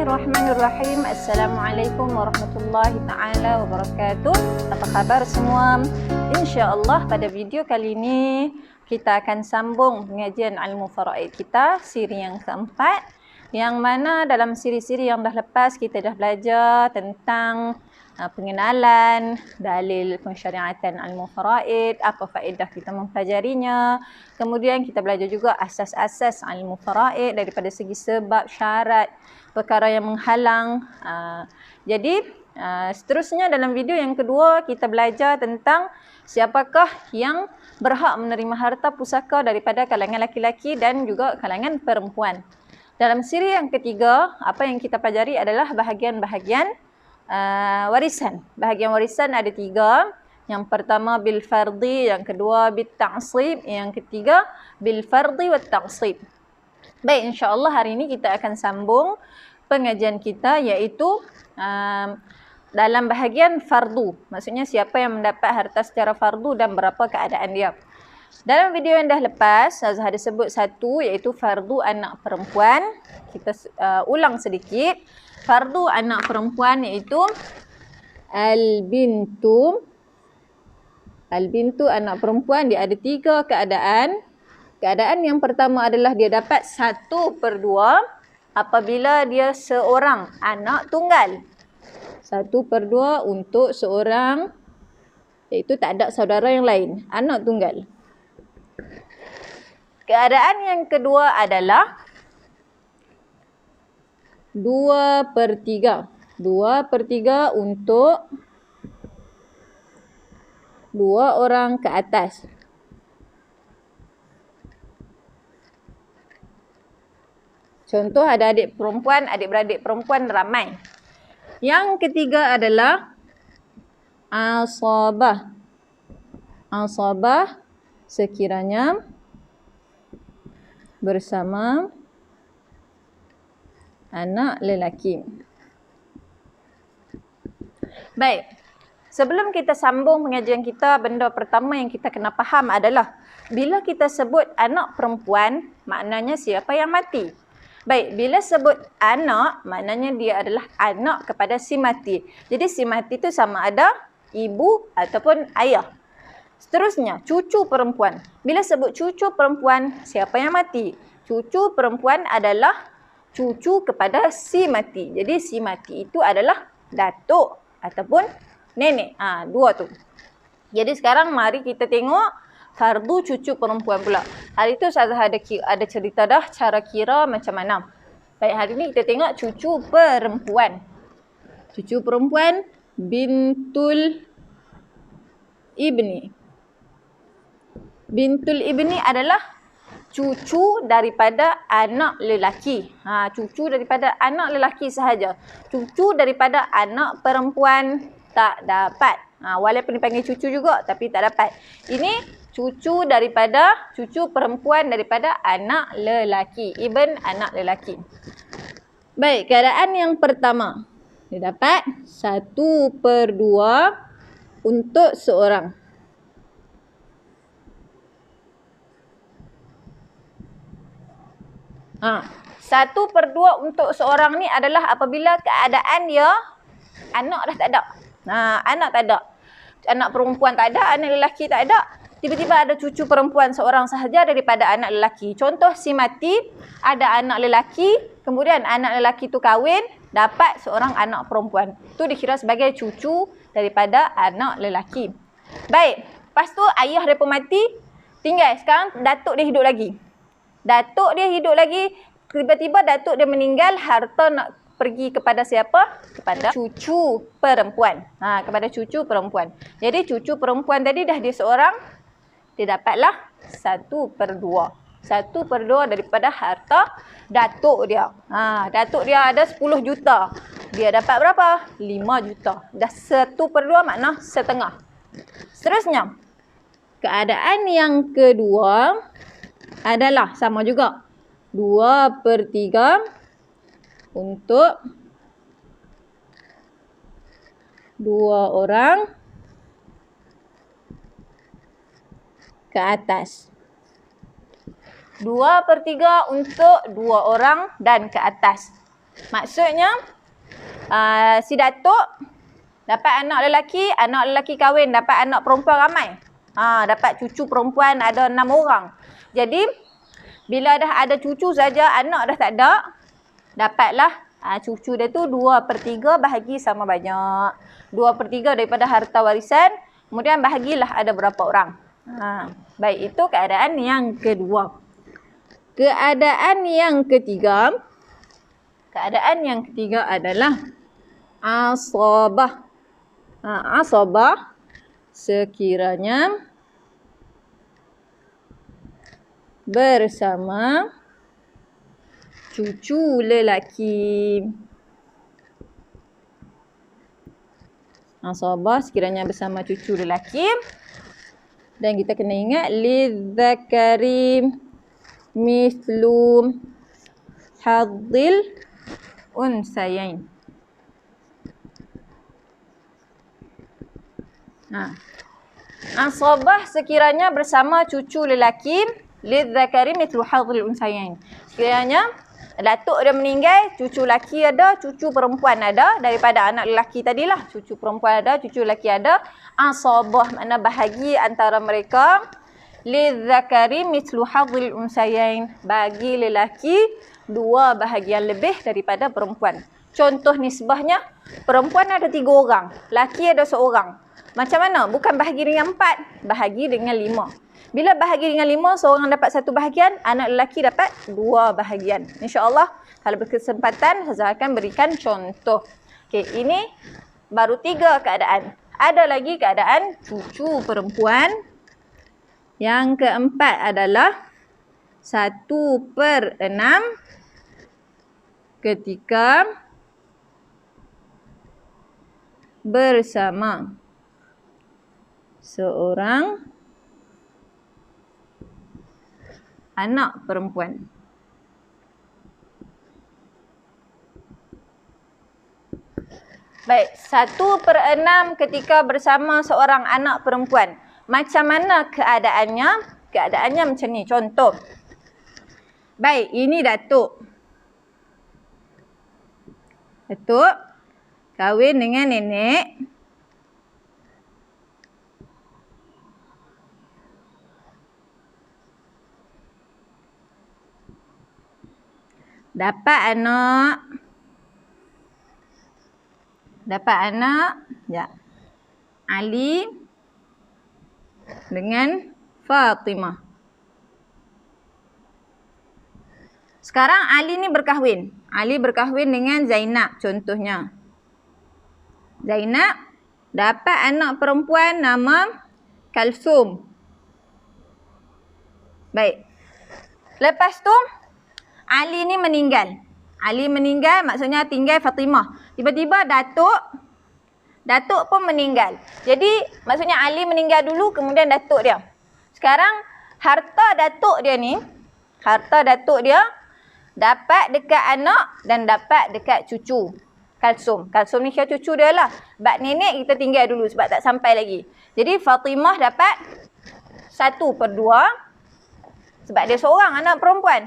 Bismillahirrahmanirrahim. Assalamualaikum warahmatullahi taala wabarakatuh. Apa khabar semua? InsyaAllah pada video kali ini kita akan sambung pengajian ilmu faraid kita, siri yang keempat, yang mana dalam siri-siri yang dah lepas kita dah belajar tentang pengenalan dalil pensyariatan ilmu faraid, apa faedah kita mempelajarinya. Kemudian kita belajar juga asas-asas ilmu faraid daripada segi sebab, syarat, perkara yang menghalang. Jadi seterusnya dalam video yang kedua kita belajar tentang siapakah yang berhak menerima harta pusaka daripada kalangan laki-laki dan juga kalangan perempuan. Dalam siri yang ketiga, apa yang kita pelajari adalah bahagian-bahagian warisan. Bahagian warisan ada 3. Yang pertama bil fardi, yang kedua bil ta'sib, yang ketiga bil fardi wa ta'sib. Baik, insya-Allah hari ini kita akan sambung pengajian kita, iaitu dalam bahagian fardu. Maksudnya siapa yang mendapat harta secara fardu dan berapa keadaan dia. Dalam video yang dah lepas, Azhar ada sebut satu, iaitu fardu anak perempuan. Kita ulang sedikit. Fardu anak perempuan iaitu al-bintu. Al-bintu anak perempuan, dia ada 3 keadaan. Keadaan yang pertama adalah dia dapat 1/2 apabila dia seorang anak tunggal. 1/2 untuk seorang, iaitu tak ada saudara yang lain, anak tunggal. Keadaan yang kedua adalah 2/3. 2/3 untuk 2 orang ke atas. Contoh ada adik perempuan, adik-beradik perempuan ramai. Yang ketiga adalah asabah. Asabah sekiranya bersama anak lelaki. Baik, sebelum kita sambung pengajian kita, benda pertama yang kita kena faham adalah bila kita sebut anak perempuan, maknanya siapa yang mati. Baik, bila sebut anak, maknanya dia adalah anak kepada si mati. Jadi si mati itu sama ada ibu ataupun ayah. Seterusnya, cucu perempuan. Bila sebut cucu perempuan, siapa yang mati? Cucu perempuan adalah cucu kepada si mati. Jadi si mati itu adalah datuk ataupun nenek. 2 tu. Jadi sekarang mari kita tengok fardu cucu perempuan pula. Hari tu saya ada cerita dah cara kira macam mana. Baik, hari ni kita tengok cucu perempuan. Cucu perempuan bintul ibni. Bintul ibni adalah cucu daripada anak lelaki. Cucu daripada anak lelaki sahaja. Cucu daripada anak perempuan tak dapat. Walaupun dipanggil cucu juga tapi tak dapat. Ini cucu perempuan daripada anak lelaki. Ibn anak lelaki. Baik, keadaan yang pertama. Dia dapat 1/2 untuk seorang. Ha, 1/2 untuk seorang ni adalah apabila keadaan dia anak dah tak ada. Anak tak ada. Anak perempuan tak ada, anak lelaki tak ada. Tiba-tiba ada cucu perempuan seorang sahaja daripada anak lelaki. Contoh si mati, ada anak lelaki, kemudian anak lelaki tu kahwin, dapat seorang anak perempuan. Itu dikira sebagai cucu daripada anak lelaki. Baik, lepas tu ayah dia pun mati, tinggal sekarang datuk dia hidup lagi. Datuk dia hidup lagi, tiba-tiba datuk dia meninggal, harta nak pergi kepada siapa? Kepada cucu perempuan. Kepada cucu perempuan. Jadi cucu perempuan tadi dah dia seorang, dia dapatlah 1/2. 1/2 daripada harta datuk dia. Datuk dia ada 10 juta. Dia dapat berapa? 5 juta. Dah 1/2 makna setengah. Seterusnya, keadaan yang kedua adalah sama juga. 2/3 untuk 2 orang ke atas. 2/3 untuk 2 orang dan ke atas. Maksudnya si datuk dapat anak lelaki kahwin dapat anak perempuan ramai. Dapat cucu perempuan ada 6 orang. Jadi bila dah ada cucu saja, anak dah tak ada, dapatlah cucu dia tu 2/3 bahagi sama banyak. 2/3 daripada harta warisan, kemudian bahagilah ada berapa orang. Baik, itu keadaan yang kedua. Keadaan yang ketiga adalah asabah. Asabah sekiranya bersama cucu lelaki. Asabah sekiranya bersama cucu lelaki. Dan kita kena ingat lidzakari mithlu hadzil unsayain. Asabah sekiranya bersama cucu lelaki, lidzakari mithlu hadzil unsayain. Sekiranya datuk dia meninggal, cucu lelaki ada, cucu perempuan ada, daripada anak lelaki tadilah, cucu perempuan ada, cucu lelaki ada. Asabah makna bahagi antara mereka. Lidzakari mithlu hadzil unsayain, bagi lelaki 2 bahagian lebih daripada perempuan. Contoh nisbahnya, perempuan ada 3 orang, lelaki ada 1 orang. Macam mana? Bukan bahagi dengan 4, bahagi dengan 5. Bila bahagi dengan 5, seorang dapat 1 bahagian, anak lelaki dapat 2 bahagian. InsyaAllah, kalau berkesempatan, saya akan berikan contoh. Okey, ini baru 3 keadaan. Ada lagi keadaan cucu perempuan. Yang keempat adalah 1/6 ketika bersama seorang anak perempuan. Baik, 1/6 ketika bersama seorang anak perempuan. Macam mana keadaannya? Keadaannya macam ni, contoh. Baik, ini datuk. Datuk kahwin dengan nenek. Dapat anak Ali dengan Fatimah. Sekarang Ali ni berkahwin. Ali berkahwin dengan Zainab contohnya. Zainab dapat anak perempuan nama Kalsum. Baik. Lepas tu Ali ni meninggal. Ali meninggal maksudnya tinggal Fatimah. Tiba-tiba Datuk pun meninggal. Jadi maksudnya Ali meninggal dulu kemudian datuk dia. Sekarang harta datuk dia dapat dekat anak dan dapat dekat cucu. Kalsum ni kira cucu dia lah. Bab nenek kita tinggal dulu sebab tak sampai lagi. Jadi Fatimah dapat 1/2 sebab dia seorang anak perempuan.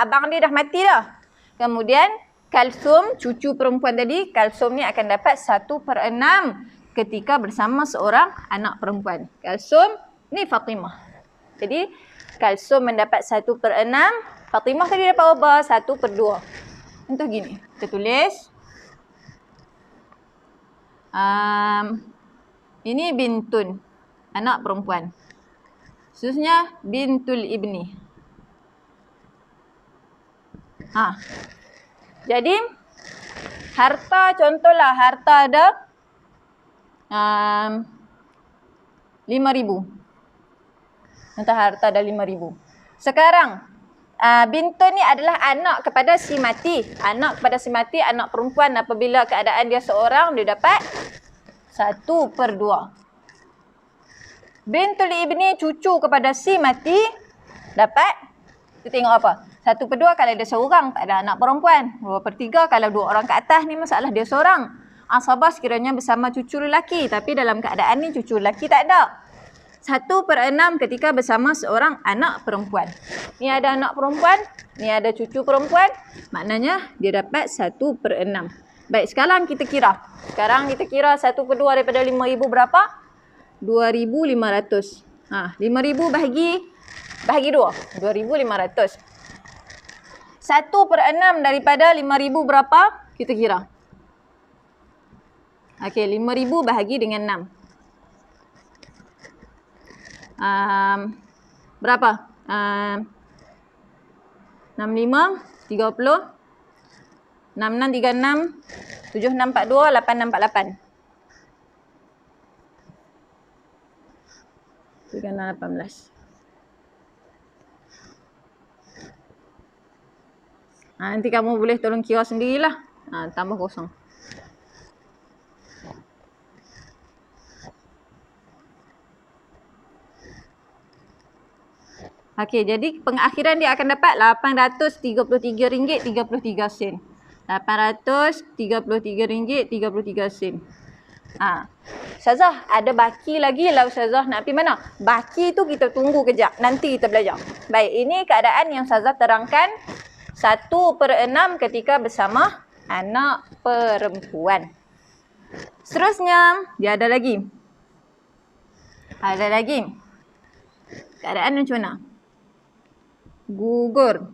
Abang dia dah mati dah. Kemudian Kalsum, cucu perempuan tadi, Kalsum ni akan dapat 1/6 ketika bersama seorang anak perempuan. Kalsum ni Fatimah. Jadi Kalsum mendapat 1/6, Fatimah tadi dapat berapa? 1/2. Contoh gini, kita tulis. Ini bintun, anak perempuan. Khususnya bintul ibni. Jadi harta, contohlah harta ada 5,000. Contoh harta ada 5,000. Sekarang bintun ni adalah anak kepada si mati. Anak kepada si mati, anak perempuan apabila keadaan dia seorang, dia dapat 1/2. Bintul ibni, cucu kepada si mati, dapat, kita tengok apa? 1/2 kalau dia seorang, tak ada anak perempuan. 2/3 kalau 2 orang ke atas ni masalah dia seorang. Asabah sekiranya bersama cucu lelaki. Tapi dalam keadaan ni cucu lelaki tak ada. 1/6 ketika bersama seorang anak perempuan. Ni ada anak perempuan, ni ada cucu perempuan, maknanya dia dapat 1/6. Baik, sekarang kita kira. Sekarang kita kira 1/2 daripada 5,000 berapa? 2,500. 5,000 bahagi 2. 2,500. 1/6 daripada 5,000 berapa? Kita kira. Okey, 5,000 bahagi dengan 6. Berapa? 65, 30, 66, 36, 76, 42, 86, 48. 36, 18. Nanti kamu boleh tolong kira sendirilah. Tambah kosong. Okey, jadi pengakhiran dia akan dapat RM833.33. RM833.33. Ustazah, ada baki lagi lah Ustazah. Nak pergi mana? Baki tu kita tunggu kejap. Nanti kita belajar. Baik, ini keadaan yang Ustazah terangkan 1/6 ketika bersama anak perempuan. Seterusnya, dia ada lagi. Ada lagi. Keadaan macam mana? Gugur.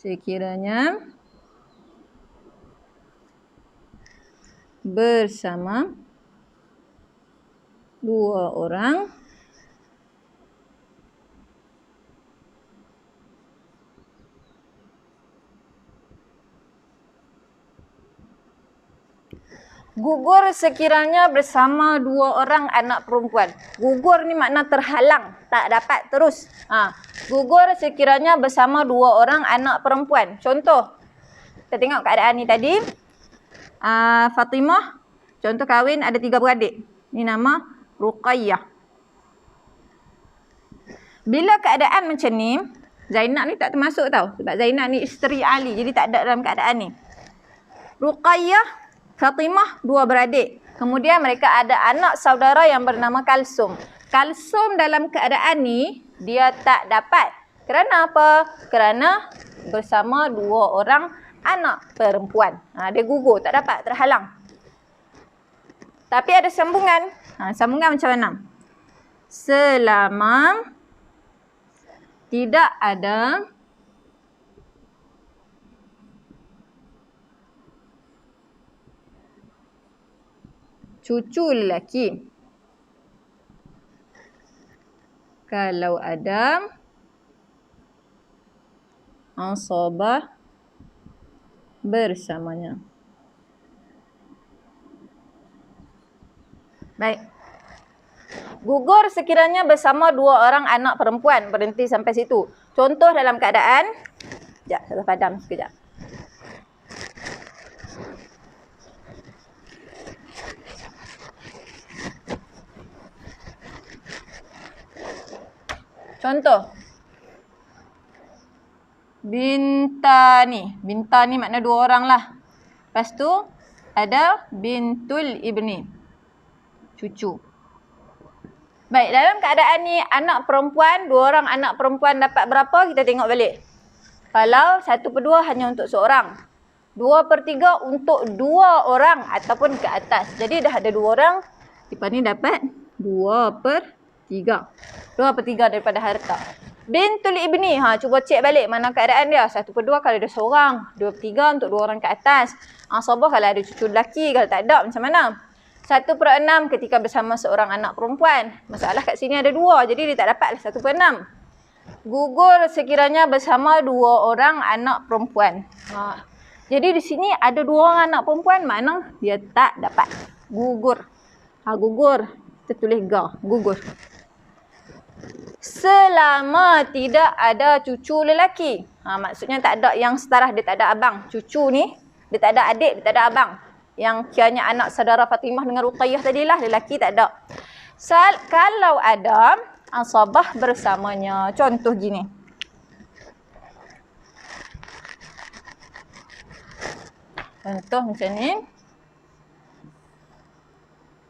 Sekiranya bersama 2 orang gugur sekiranya bersama 2 orang anak perempuan. Gugur ni makna terhalang, tak dapat terus. Gugur sekiranya bersama 2 orang anak perempuan. Contoh, kita tengok keadaan ni tadi. Fatimah, contoh kahwin ada 3 beradik. Ni nama Ruqayyah. Bila keadaan macam ni, Zainab ni tak termasuk tau. Sebab Zainab ni isteri Ali, jadi tak ada dalam keadaan ni. Ruqayyah, Fatimah 2 beradik. Kemudian mereka ada anak saudara yang bernama Kalsum. Kalsum dalam keadaan ni dia tak dapat. Kerana apa? Kerana bersama 2 orang anak perempuan. Dia gugur, tak dapat, terhalang. Tapi ada sambungan. Sambungan macam mana? Selama tidak ada cucu lelaki. Kalau ada asabah bersamanya. Baik. Gugur sekiranya bersama 2 orang anak perempuan. Berhenti sampai situ. Contoh dalam keadaan. Sekejap, saya padam sekejap. Contoh. Bintani. Bintani makna 2 orang lah. Lepas tu ada bintul ibni. Cucu. Baik, dalam keadaan ni anak perempuan, 2 orang anak perempuan dapat berapa? Kita tengok balik. Kalau 1/2 hanya untuk seorang. 2/3 untuk 2 orang ataupun ke atas. Jadi dah ada 2 orang. Lepas ni dapat 2/3. 2/3 daripada harta. Bintul ibni. Cuba cek balik mana keadaan dia. 1/2 kalau ada seorang. 2/3 untuk 2 orang ke atas. Asabah kalau ada cucu lelaki. Kalau tak ada macam mana? 1/6 ketika bersama seorang anak perempuan. Masalah kat sini ada 2. Jadi dia tak dapatlah 1/6. Gugur sekiranya bersama 2 orang anak perempuan. Jadi di sini ada 2 orang anak perempuan. Makna dia tak dapat. Gugur. Gugur. Kita tulis ga. Gugur. Selama tidak ada cucu lelaki. Maksudnya tak ada yang setara. Dia tak ada abang. Cucu ni, dia tak ada adik, dia tak ada abang. Yang kiranya anak saudara Fatimah dengan Ruqayyah tadilah. Lelaki tak ada. Kalau ada asabah bersamanya. Contoh gini. Contoh macam ni.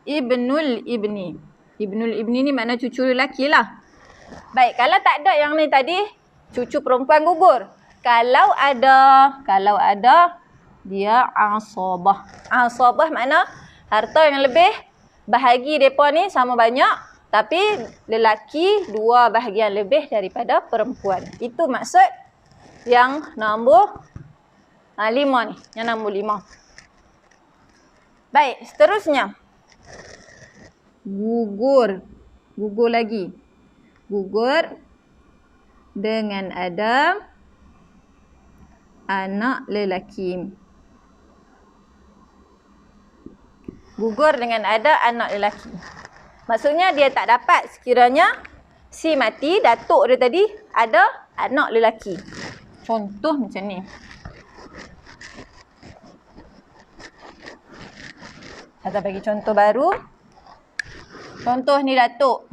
Ibnul ibni. Ibnul ibni ni makna cucu lelaki lah. Baik, kalau tak ada yang ni tadi, cucu perempuan gugur. Kalau ada dia asabah. Asabah makna harta yang lebih, bahagi mereka ni sama banyak, tapi lelaki 2 bahagian lebih daripada perempuan. Itu maksud yang nombor 5 ni. Yang nombor 5. Baik, seterusnya. Gugur. Gugur lagi. Gugur dengan ada anak lelaki. Gugur dengan ada anak lelaki. Maksudnya dia tak dapat sekiranya si mati, datuk dia tadi ada anak lelaki. Contoh macam ni. Kita bagi contoh baru. Contoh ni datuk.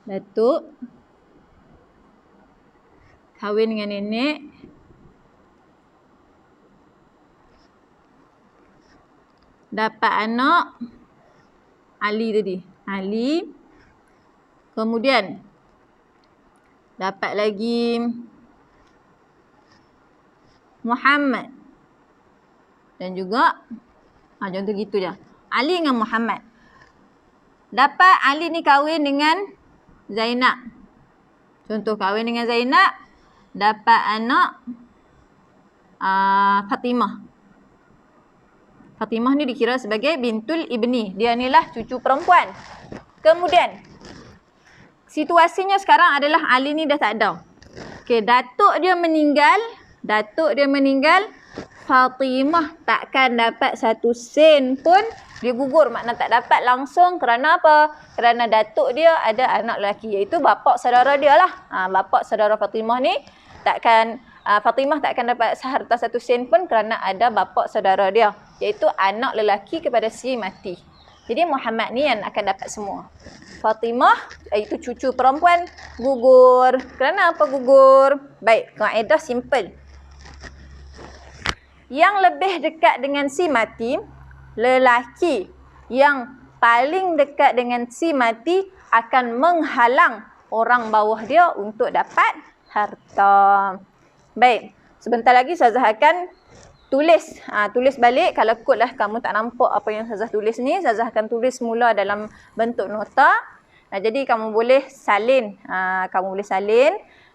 Datuk kahwin dengan nenek. Dapat anak Ali tadi. Ali. Kemudian dapat lagi Muhammad. Dan juga contoh gitu je. Ali dengan Muhammad. Dapat Ali ni kahwin dengan Zainab. Contoh kahwin dengan Zainab. Dapat anak Fatimah. Fatimah ni dikira sebagai bintul ibni. Dia ni lah cucu perempuan. Kemudian, situasinya sekarang adalah Ali ni dah tak ada. Okey, datuk dia meninggal. Fatimah takkan dapat 1 sen pun. Dia gugur, makna tak dapat langsung. Kerana apa? Kerana datuk dia ada anak lelaki, iaitu bapa saudara dia lah. Bapa saudara Fatimah ni Fatimah takkan dapat harta 1 sen pun kerana ada bapa saudara dia, iaitu anak lelaki kepada si mati. Jadi Muhammad ni yang akan dapat semua. Fatimah, iaitu cucu perempuan, gugur. Kerana apa gugur? Baik, kaedah simple. Yang lebih dekat dengan si mati, lelaki yang paling dekat dengan si mati akan menghalang orang bawah dia untuk dapat harta. Baik, sebentar lagi Ustazah akan tulis balik. Kalau kotlah kamu tak nampak apa yang Ustazah tulis ni, Ustazah akan tulis semula dalam bentuk nota. Jadi kamu boleh salin.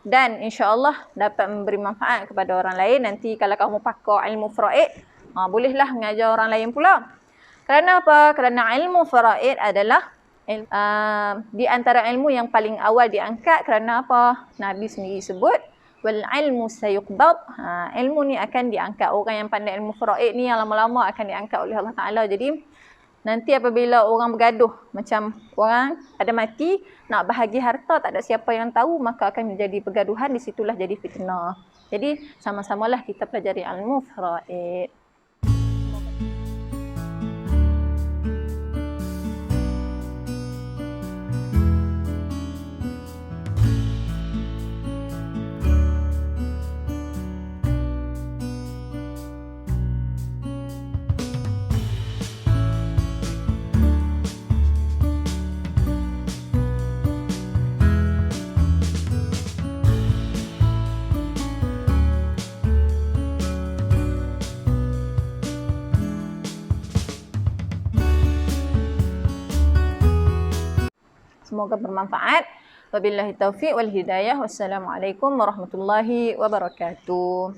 Dan insya-Allah dapat memberi manfaat kepada orang lain. Nanti kalau kamu pakar ilmu faraid, bolehlah mengajar orang lain pula. Kerana apa? Kerana ilmu faraid adalah di antara ilmu yang paling awal diangkat. Kerana apa? Nabi sendiri sebut, wal ilmu sayuqbad. Ilmu ni akan diangkat. Orang yang pandai ilmu faraid ni yang lama-lama akan diangkat oleh Allah Ta'ala. Jadi nanti apabila orang bergaduh, macam orang ada mati, nak bahagi harta, tak ada siapa yang tahu, maka akan menjadi pergaduhan. Di situlah jadi fitnah. Jadi sama-samalah kita pelajari ilmu faraid. Semoga bermanfaat. Wabillahi taufiq wal hidayah. Wassalamualaikum warahmatullahi wabarakatuh.